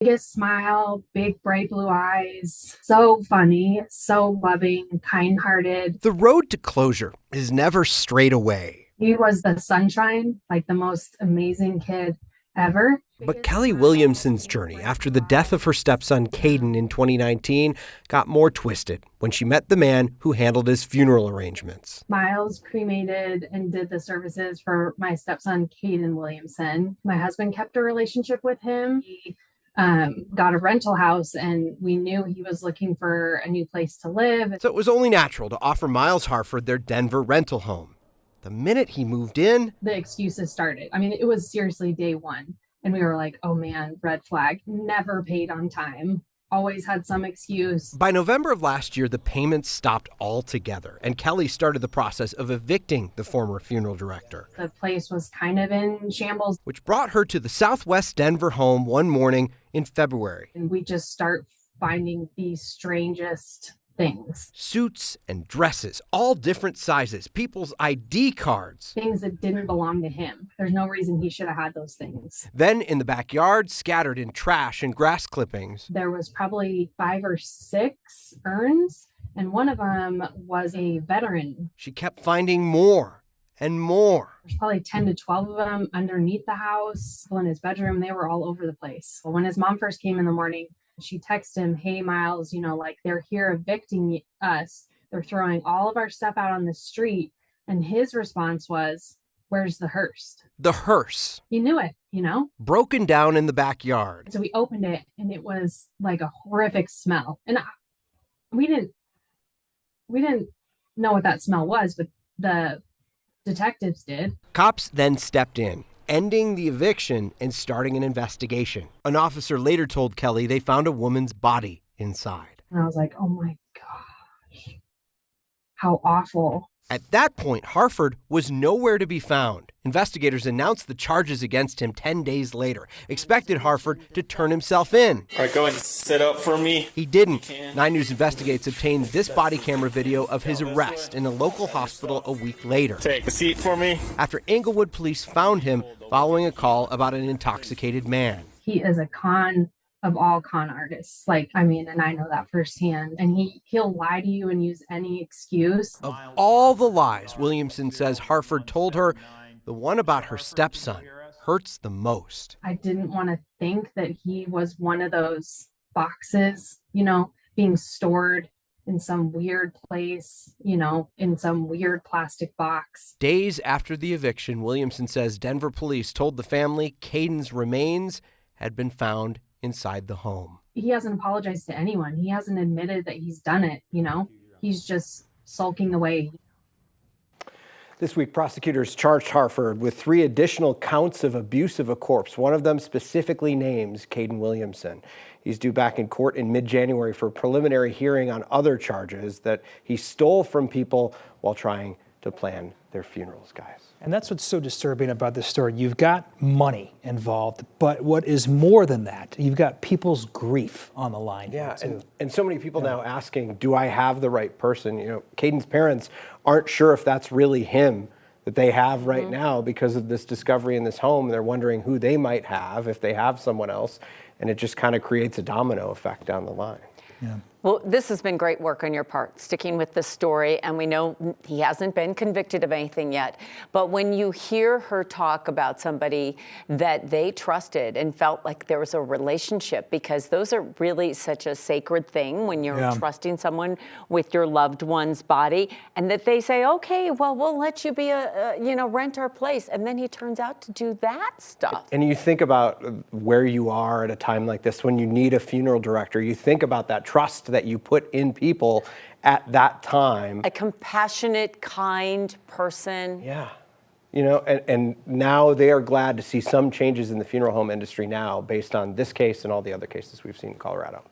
biggest smile, big bright blue eyes, so funny, so loving, kind-hearted. The road to closure is never straight away. He was the sunshine, like the most amazing kid ever. But Kelly Williamson's journey after the death of her stepson, Caden, in 2019 got more twisted when she met the man who handled his funeral arrangements. Miles cremated and did the services for my stepson, Caden Williamson. My husband kept a relationship with him. He got a rental house, and we knew he was looking for a new place to live. So it was only natural to offer Miles Harford their Denver rental home. The minute he moved in, the excuses started. I mean, it was seriously day one. And we were like, oh man, red flag. Never paid on time. Always had some excuse. By November of last year, the payments stopped altogether, and Kelly started the process of evicting the former funeral director. The place was kind of in shambles, which brought her to the Southwest Denver home one morning in February. And we just start finding the strangest things. Suits and dresses, all different sizes, people's ID cards. Things that didn't belong to him. There's no reason he should have had those things. Then in the backyard, scattered in trash and grass clippings. There was probably 5 or 6 urns, and one of them was a veteran. She kept finding more and more. There's probably 10 to 12 of them underneath the house. In his bedroom, they were all over the place. When his mom first came in the morning, she texted him, hey, Miles, they're here evicting us. They're throwing all of our stuff out on the street. And his response was, where's the hearse? The hearse. He knew it, Broken down in the backyard. So we opened it, and it was like a horrific smell. And we didn't know what that smell was, but the detectives did. Cops then stepped in, ending the eviction and starting an investigation. An officer later told Kelly they found a woman's body inside. And I was like, oh my gosh, how awful. At that point, Harford was nowhere to be found. Investigators announced the charges against him 10 days later, expected Harford to turn himself in. All right, go ahead and sit up for me. He didn't. 9 News Investigates obtained this body camera video of his arrest in a local hospital a week later. Take a seat for me. After Inglewood police found him following a call about an intoxicated man. He is a con of all con artists. And I know that firsthand. And he'll lie to you and use any excuse. Of all the lies Williamson says Harford told her, the one about her stepson hurts the most. I didn't want to think that he was one of those boxes, being stored in some weird place, in some weird plastic box. Days after the eviction, Williamson says Denver police told the family Caden's remains had been found inside the home. He hasn't apologized to anyone. He hasn't admitted that he's done it, He's just sulking away. This week, prosecutors charged Harford with 3 additional counts of abuse of a corpse. One of them specifically names Caden Williamson. He's due back in court in mid-January for a preliminary hearing on other charges that he stole from people while trying to plan their funerals, guys. And that's what's so disturbing about this story. You've got money involved, but what is more than that, you've got people's grief on the line. Yeah, and so many people now asking, do I have the right person? Caden's parents aren't sure if that's really him that they have right now because of this discovery in this home. They're wondering who they might have if they have someone else, and it just kind of creates a domino effect down the line. Yeah. Well, this has been great work on your part, sticking with this story, and we know he hasn't been convicted of anything yet. But when you hear her talk about somebody that they trusted and felt like there was a relationship, because those are really such a sacred thing when you're trusting someone with your loved one's body, and that they say, okay, well, we'll let you be rent our place, and then he turns out to do that stuff. And you think about where you are at a time like this when you need a funeral director. You think about that trust that you put in people at that time. A compassionate, kind person. Yeah. And now they are glad to see some changes in the funeral home industry now based on this case and all the other cases we've seen in Colorado.